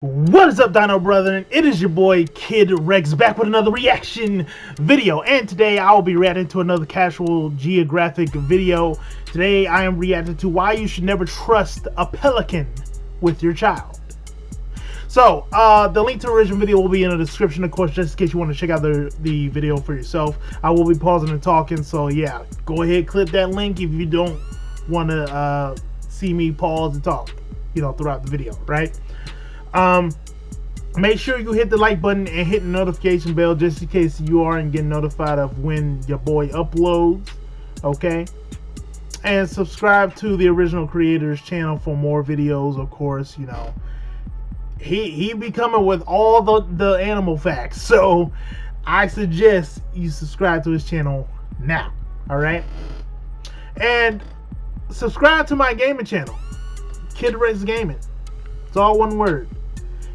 What is up, Dino Brethren? It is your boy Kid Rex back with another reaction video, and today I'll be reacting to another Casual Geographic video. Today I am reacting to why you should never trust a pelican with your child. So the link to the original video will be in the description, of course, just in case you want to check out the video for yourself. I will be pausing and talking, so yeah, go ahead, click that link if you don't want to see me pause and talk, you know, throughout the video, right? Make sure you hit the like button and hit the notification bell just in case you aren't getting notified of when your boy uploads, okay? And subscribe to the original creator's channel for more videos, of course. You know, he be coming with all the animal facts, so I suggest you subscribe to his channel now, all right? And subscribe to my gaming channel, Kid Rex Gaming. It's all one word.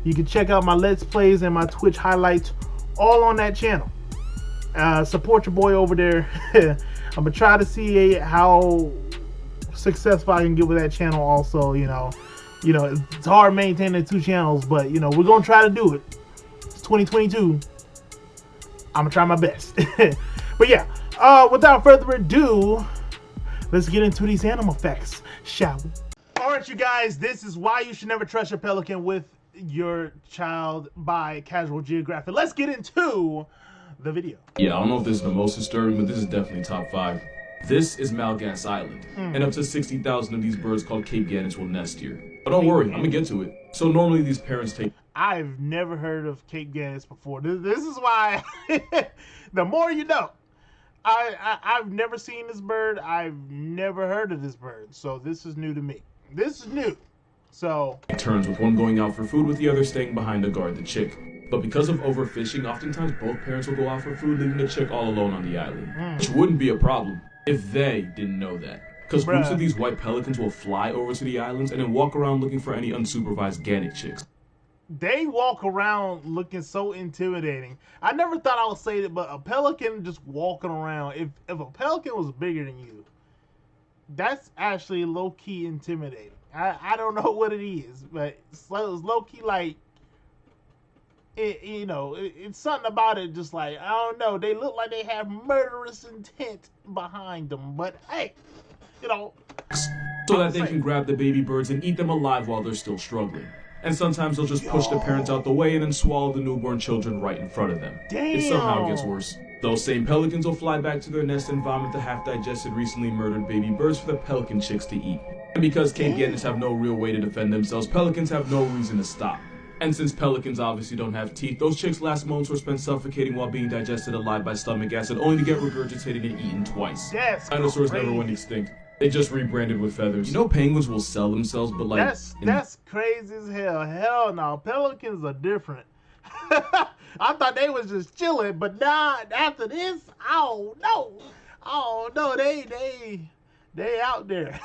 You can check out my Let's Plays and my Twitch highlights all on that channel. Support your boy over there. I'm gonna try to see how successful I can get with that channel also. You know, it's hard maintaining two channels, but you know, we're gonna try to do it. It's 2022. I'm gonna try my best. But yeah, without further ado, let's get into these animal facts, shall we? Alright, you guys, this is why you should never trust your pelican with your child by Casual Geographic. Let's get into the video. Yeah, I don't know if this is the most disturbing, but this is definitely top 5. This is Malgas Island, and up to 60,000 of these birds called Cape Gannets will nest here. But don't worry, I'm gonna get to it. So normally these parents take... I've never heard of Cape Gannets before. This is why, the more you know. I've never seen this bird. I've never heard of this bird. So this is new to me. This is new. So turns, with one going out for food with the other staying behind to guard the chick. But because of overfishing, oftentimes both parents will go out for food, leaving the chick all alone on the island. Which wouldn't be a problem if they didn't know that. Because groups of these white pelicans will fly over to the islands and then walk around looking for any unsupervised gannet chicks. They walk around looking so intimidating. I never thought I would say that, but a pelican just walking around, if a pelican was bigger than you, that's actually low-key intimidating. I don't know what it is, but it's low-key like, it's something about it just like, I don't know, they look like they have murderous intent behind them, but hey, you know. So that they can grab the baby birds and eat them alive while they're still struggling. And sometimes they'll just push the parents out the way and then swallow the newborn children right in front of them. Damn. It somehow gets worse. Those same pelicans will fly back to their nest and vomit the half-digested, recently murdered baby birds for the pelican chicks to eat. And because Cape Gannets have no real way to defend themselves, pelicans have no reason to stop. And since pelicans obviously don't have teeth, those chicks' last moments were spent suffocating while being digested alive by stomach acid, only to get regurgitated and eaten twice. Dinosaurs never went extinct. They just rebranded with feathers. You know penguins will sell themselves, but like... That's crazy as hell. Hell no. Pelicans are different. I thought they was just chilling, but nah, after this, I don't know. They out there.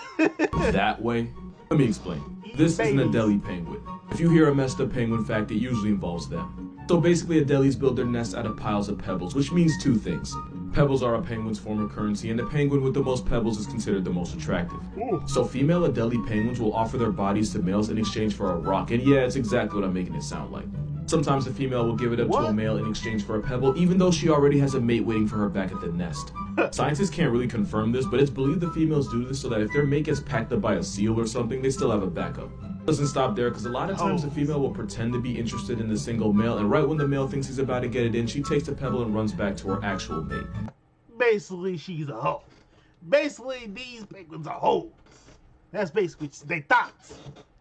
That way? Let me explain. This is an Adelie Penguin. If you hear a messed up penguin fact, it usually involves them. So basically, Adelies build their nests out of piles of pebbles, which means two things. Pebbles are a penguin's form of currency, and the penguin with the most pebbles is considered the most attractive. Ooh. So female Adelie penguins will offer their bodies to males in exchange for a rock, and yeah, it's exactly what I'm making it sound like. Sometimes the female will give it up to a male in exchange for a pebble, even though she already has a mate waiting for her back at the nest. Scientists can't really confirm this, but it's believed the females do this so that if their mate gets packed up by a seal or something, they still have a backup. Doesn't stop there, because a lot of times the female will pretend to be interested in the single male, and right when the male thinks he's about to get it in, she takes the pebble and runs back to her actual mate. Basically, she's a hoe. Basically, these penguins are hoes. That's basically they thoughts.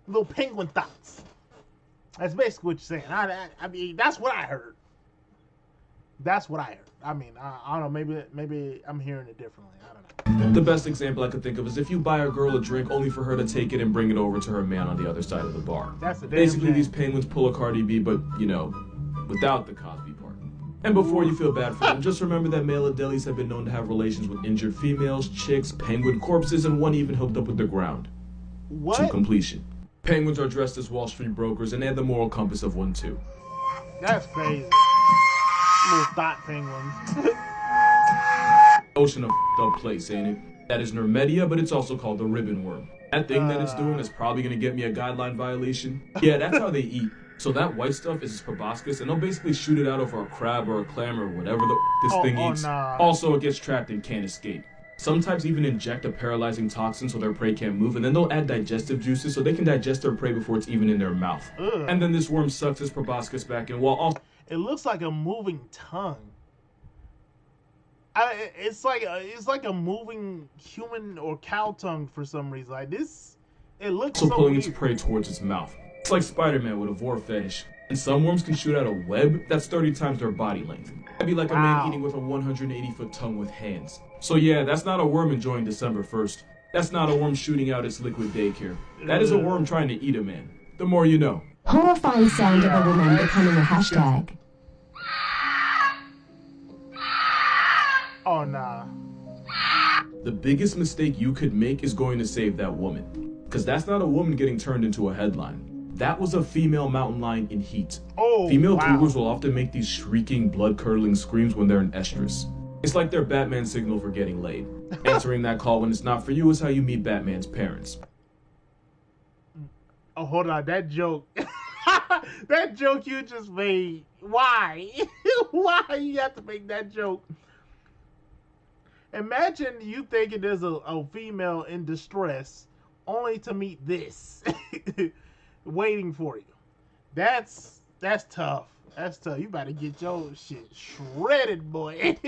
Little penguin thoughts. That's basically what you're saying. I mean, that's what I heard. That's what I heard. I mean, I don't know. Maybe I'm hearing it differently. I don't know. The best example I could think of is if you buy a girl a drink only for her to take it and bring it over to her man on the other side of the bar. That's basically these penguins pull a Cardi B, but you know, without the Cosby part. And before you feel bad for them, just remember that male Adelies have been known to have relations with injured females, chicks, penguin corpses, and one even hooked up with the ground. What? To completion. Penguins are dressed as Wall Street brokers, and they have the moral compass of one too. That's crazy. Little thought penguins. Ocean of up place, ain't it? That is Nermedia, but it's also called the ribbon worm. That thing that it's doing is probably gonna get me a guideline violation. Yeah, that's how they eat. So that white stuff is its proboscis, and they'll basically shoot it out over a crab or a clam or whatever this thing eats. Nah. Also, it gets trapped and can't escape. Some types even inject a paralyzing toxin so their prey can't move, and then they'll add digestive juices so they can digest their prey before it's even in their mouth. Ugh. And then this worm sucks its proboscis back in while also... It looks like a moving tongue. It's like a moving human or cow tongue for some reason. Like this, it looks so pulling weird. its prey towards its mouth. It's like Spider-Man with a vor fetish. And some worms can shoot out a web that's 30 times their body length. That'd be like a man eating with a 180-foot tongue with hands. So yeah, that's not a worm enjoying December 1st. That's not a worm shooting out its liquid daycare. That is a worm trying to eat a man. The more you know. Horrifying sound of a woman becoming a hashtag. Oh nah. The biggest mistake you could make is going to save that woman. Because that's not a woman getting turned into a headline. That was a female mountain lion in heat. Oh, Female cougars will often make these shrieking, blood-curdling screams when they're in estrus. It's like their Batman signal for getting laid. Answering that call when it's not for you is how you meet Batman's parents. Oh, hold on. That joke. That joke you just made. Why? Why you have to make that joke? Imagine you thinking there's a female in distress only to meet this waiting for you. That's tough. That's tough. You better get your shit shredded, boy.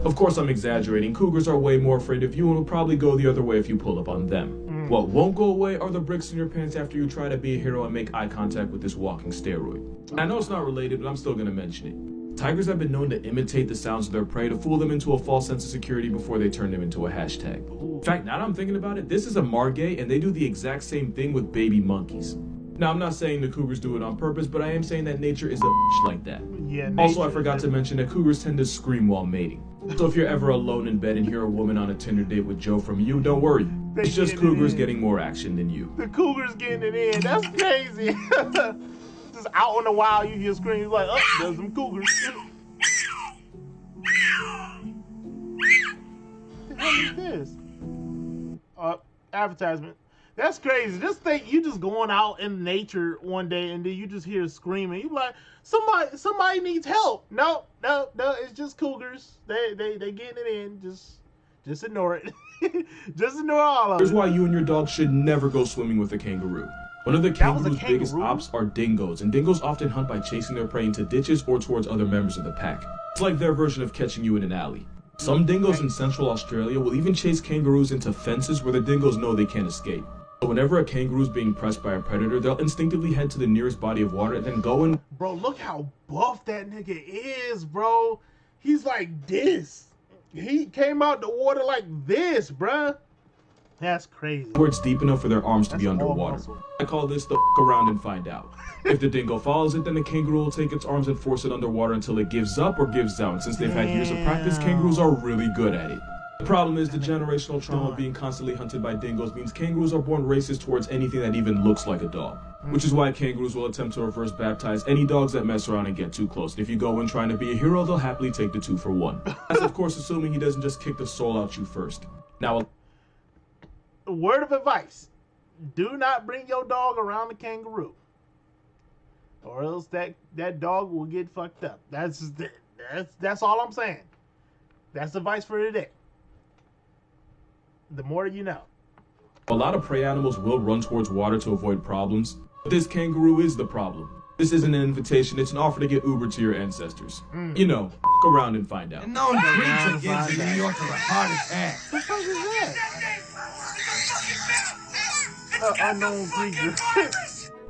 Of course, I'm exaggerating. Cougars are way more afraid of you and will probably go the other way if you pull up on them. What won't go away are the bricks in your pants after you try to be a hero and make eye contact with this walking steroid. I know it's not related, but I'm still going to mention it. Tigers have been known to imitate the sounds of their prey to fool them into a false sense of security before they turn them into a hashtag. In fact, now that I'm thinking about it, this is a margay and they do the exact same thing with baby monkeys. Now, I'm not saying the cougars do it on purpose, but I am saying that nature is a bitch like that. Yeah, also, I forgot to mention that cougars tend to scream while mating. So if you're ever alone in bed and hear a woman on a Tinder date with Joe from you, don't worry. It's just cougars getting more action than you. The cougars getting it in. That's crazy. Just out in the wild, you hear screams like, oh, there's some cougars. What the hell is this? Advertisement. That's crazy. Just think you just going out in nature one day and then you just hear screaming. You like, somebody needs help. No, it's just cougars. They getting it in. Just ignore it. Just ignore all of it. Here's why you and your dog should never go swimming with a kangaroo. One of the kangaroo's biggest ops are dingoes, and dingoes often hunt by chasing their prey into ditches or towards other members of the pack. It's like their version of catching you in an alley. Some dingoes in Central Australia will even chase kangaroos into fences where the dingoes know they can't escape. So whenever a kangaroo is being pressed by a predator, they'll instinctively head to the nearest body of water and then go and... Bro, look how buff that nigga is, bro. He's like this. He came out the water like this, bruh. That's crazy. Where it's deep enough for their arms to be underwater. I call this the around and find out. If the dingo follows it, then the kangaroo will take its arms and force it underwater until it gives up or gives out. And since they've had years of practice, kangaroos are really good at it. The problem is the generational trauma of being constantly hunted by dingoes means kangaroos are born racist towards anything that even looks like a dog. Which is why kangaroos will attempt to reverse baptize any dogs that mess around and get too close. And if you go in trying to be a hero, they'll happily take the 2 for 1. That's of course assuming he doesn't just kick the soul out you first. Now, word of advice: do not bring your dog around the kangaroo, or else that dog will get fucked up. That's all I'm saying. That's advice for today. The more you know. A lot of prey animals will run towards water to avoid problems, but this kangaroo is the problem. This isn't an invitation, it's an offer to get Uber to your ancestors. You know, go around and find out. No creature gives the New Yorker a heart attack. What the fuck is that? Unknown creature.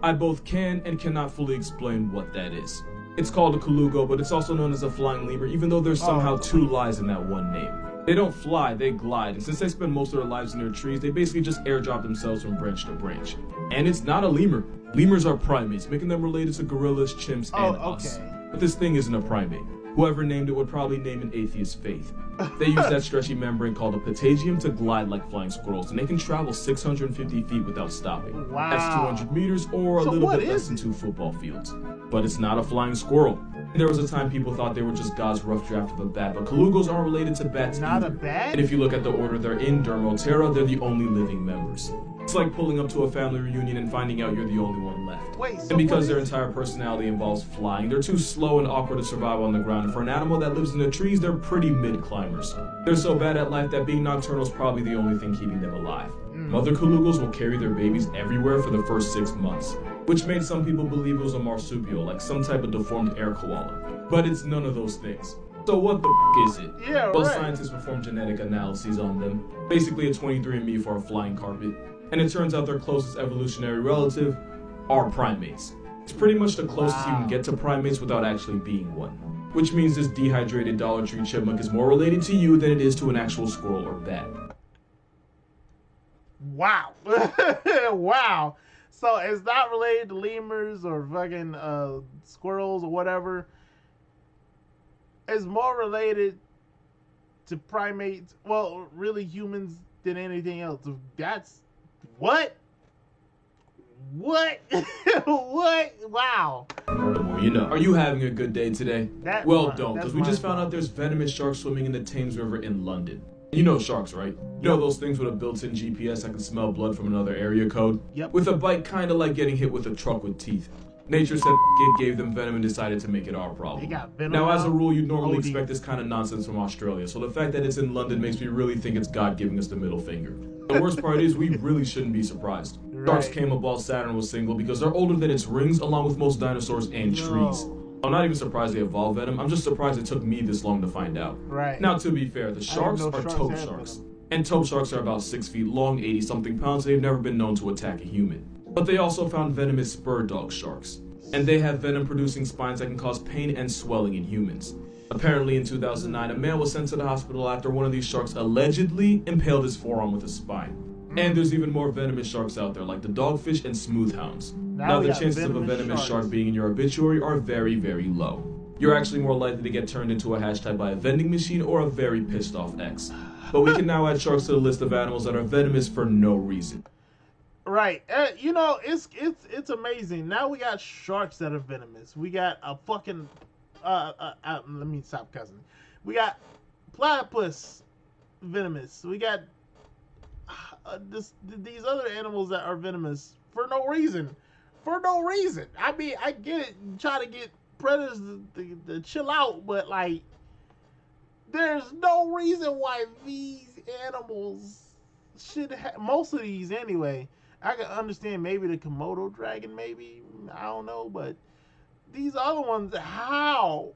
I both can and cannot fully explain what that is. It's called a Kalugo, but it's also known as a flying lemur, even though there's somehow 2 lies in that one name. They don't fly, they glide, and since they spend most of their lives near trees, they basically just airdrop themselves from branch to branch. And it's not a lemur. Lemurs are primates, making them related to gorillas, chimps, and us. But this thing isn't a primate. Whoever named it would probably name an atheist faith. They use that stretchy membrane called a patagium to glide like flying squirrels, and they can travel 650 feet without stopping. Wow. That's 200 meters or a little bit less than 2 football fields. But it's not a flying squirrel. There was a time people thought they were just God's rough draft of a bat, but Kalugos aren't related to bats Not either. a bat? And if you look at the order they're in, Dermotera, they're the only living members. It's like pulling up to a family reunion and finding out you're the only one left. left. Wait, so And because what their is- entire personality involves flying, they're too slow and awkward to survive on the ground. And for an animal that lives in the trees, they're pretty mid-climbers. They're so bad at life that being nocturnal is probably the only thing keeping them alive. Mother Kalugos will carry their babies everywhere for the first 6 months, which made some people believe it was a marsupial, like some type of deformed air koala. But it's none of those things. So what the f is it? Yeah, Well, right. scientists performed genetic analyses on them, basically a 23andMe for a flying carpet, and it turns out their closest evolutionary relative are primates. It's pretty much the closest you can get to primates without actually being one. Which means this dehydrated Dollar Tree chipmunk is more related to you than it is to an actual squirrel or bat. Wow. Wow. So it's not related to lemurs or fucking squirrels or whatever. It's more related to primates. Well, really humans than anything else. That's what? What? What? Wow. The more you know. Are you having a good day today? That's Well, mine. don't, because That's we just mine. found out there's venomous sharks swimming in the Thames River in London. You know sharks, right? You know those things with a built-in GPS that can smell blood from another area code? Yep. With a bite kinda like getting hit with a truck with teeth. Nature said it gave them venom and decided to make it our problem. They got venom Now, as a now? rule, you'd normally OD. expect this kind of nonsense from Australia, so the fact that it's in London makes me really think it's God giving us the middle finger. The worst part is we really shouldn't be surprised. Sharks Right. came up while Saturn was single because they're older than its rings, along with most dinosaurs and trees. I'm not even surprised they evolved venom, I'm just surprised it took me this long to find out. Right. Now, to be fair, the sharks know are sharks tope have sharks. venom. And tope sharks are about 6 feet long, 80-something pounds, they've never been known to attack a human. But they also found venomous spur dog sharks. And they have venom-producing spines that can cause pain and swelling in humans. Apparently, in 2009, a man was sent to the hospital after one of these sharks allegedly impaled his forearm with a spine. And there's even more venomous sharks out there, like the dogfish and smoothhounds. Now we the got chances of a venomous venomous sharks. shark being in your obituary are very, very low. You're actually more likely to get turned into a hashtag by a vending machine or a very pissed off ex. But we can now add sharks to the list of animals that are venomous for no reason. Right. You know, it's amazing. Now we got sharks that are venomous. We got a fucking let me stop cussing. We got platypus venomous. We got these other animals that are venomous for no reason. For no reason. I mean, I get it. You try to get predators to chill out, but like, there's no reason why these animals should have, most of these anyway. I can understand maybe the Komodo dragon, maybe, I don't know, but these other ones, how?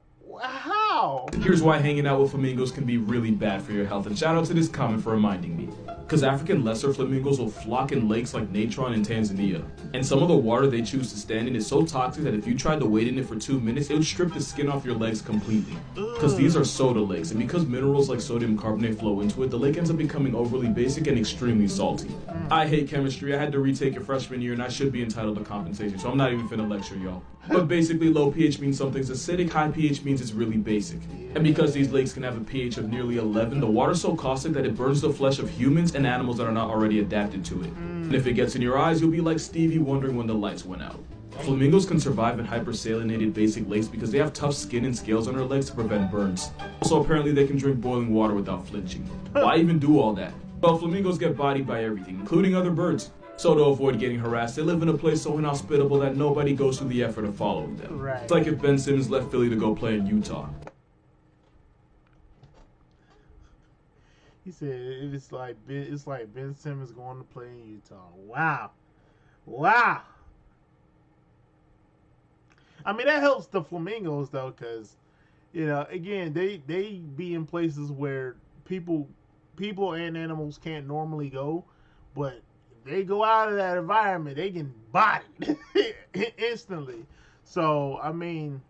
Here's why hanging out with flamingos can be really bad for your health, and shout out to this comment for reminding me. Because African lesser flamingos will flock in lakes like Natron in Tanzania, and some of the water they choose to stand in is so toxic that if you tried to wade in it for 2 minutes, it would strip the skin off your legs completely. Because these are soda lakes, and because minerals like sodium carbonate flow into it, the lake ends up becoming overly basic and extremely salty. I hate chemistry, I had to retake your freshman year, and I should be entitled to compensation, so I'm not even finna lecture y'all. But basically, low pH means something's acidic, high pH means it's really basic. And because these lakes can have a pH of nearly 11, the water's so caustic that it burns the flesh of humans and animals that are not already adapted to it. And if it gets in your eyes, you'll be like Stevie wondering when the lights went out. Flamingos can survive in hypersalinated basic lakes because they have tough skin and scales on their legs to prevent burns. Also, apparently they can drink boiling water without flinching. Why even do all that? Well, flamingos get bodied by everything, including other birds. So to avoid getting harassed, they live in a place so inhospitable that nobody goes through the effort of following them. Right. It's like if Ben Simmons left Philly to go play in Utah. He said it's like Ben Simmons going to play in Utah. Wow. I mean, that helps the flamingos though, because you know, again, they be in places where people and animals can't normally go, but they go out of that environment, they get bodied instantly. So I mean,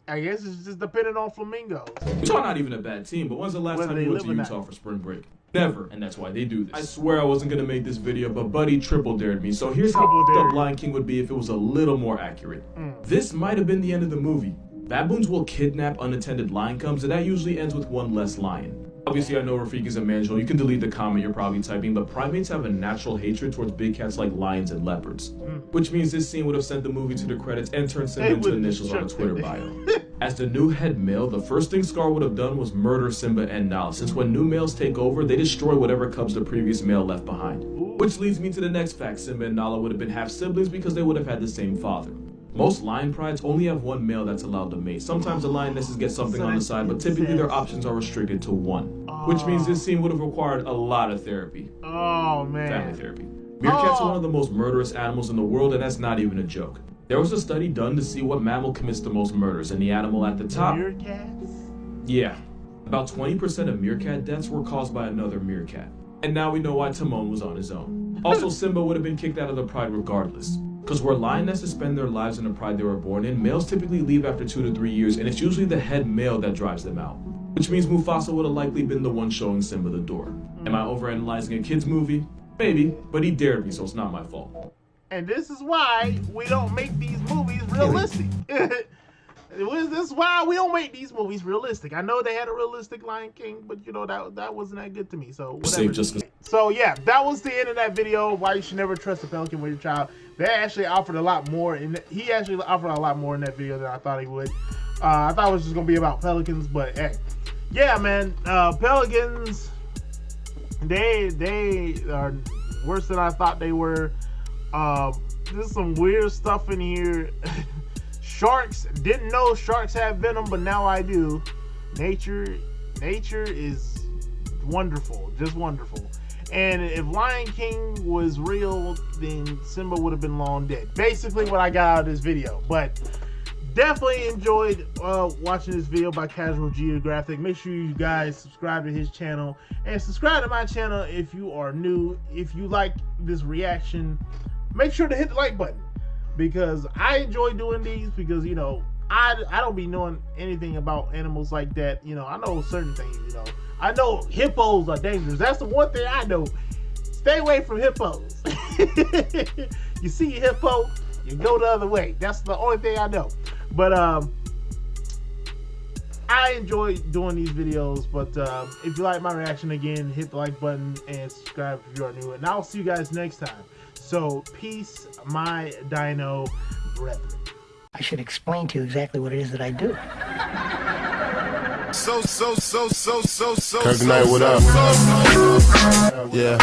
I guess it's just depending on flamingos. Utah not even a bad team, but when's the last Whether time they you went to live or Utah not. for spring break? Never, and that's why they do this. I swear I wasn't gonna make this video, but Buddy triple dared me. So here's how Triple the dared. Lion King would be if it was a little more accurate. This might have been the end of the movie. Baboons will kidnap unattended lion cubs, and that usually ends with one less lion. Obviously, I know Rafik is a manjul. You can delete the comment you're probably typing, but primates have a natural hatred towards big cats like lions and leopards. Which means this scene would have sent the movie to the credits and turned Simba It into would initials on a shut Twitter it. bio. As the new head male, the first thing Scar would have done was murder Simba and Nala, since when new males take over, they destroy whatever cubs the previous male left behind. Which leads me to the next fact. Simba and Nala would have been half siblings because they would have had the same father. Most lion prides only have one male that's allowed to mate. Sometimes the lionesses get something on the side, but typically their options are restricted to one. Which means this scene would have required a lot of therapy. Oh, man. Family therapy. Meerkats are one of the most murderous animals in the world, and that's not even a joke. There was a study done to see what mammal commits the most murders, and the animal at the top... Meerkats? Yeah. About 20% of meerkat deaths were caused by another meerkat. And now we know why Timon was on his own. Also, Simba would have been kicked out of the pride regardless. Because where lionesses spend their lives in the pride they were born in, males typically leave after 2 to 3 years, and it's usually the head male that drives them out. Which means Mufasa would have likely been the one showing Simba the door. Am I overanalyzing a kid's movie? Maybe, but he dared me, so it's not my fault. And this is why we don't make these movies realistic. This is why we don't make these movies realistic. I know they had a realistic Lion King, but you know that wasn't that good to me. So whatever. So yeah, that was the end of that video. Why you should never trust a pelican with your child. They actually offered a lot more, and he actually offered a lot more in that video than I thought he would. I thought it was just gonna be about pelicans, but hey, yeah, man, pelicans. They are worse than I thought they were. There's some weird stuff in here. Sharks, didn't know sharks have venom, but now I do. Nature is wonderful, just wonderful. And if Lion King was real, then Simba would have been long dead. Basically what I got out of this video. But definitely enjoyed watching this video by Casual Geographic. Make sure you guys subscribe to his channel and subscribe to my channel if you are new. If you like this reaction, make sure to hit the like button, because I enjoy doing these, because you know I don't be knowing anything about animals like that. You know, I know certain things. You know, I know hippos are dangerous. That's the one thing I know. Stay away from hippos. You see a hippo, you go the other way. That's the only thing I know. But I enjoy doing these videos. But if you like my reaction, again, hit the like button and subscribe if you are new. And I'll see you guys next time. So peace, my dino brethren. I should explain to you exactly what it is that I do. Kirk Knight, what up? Yeah.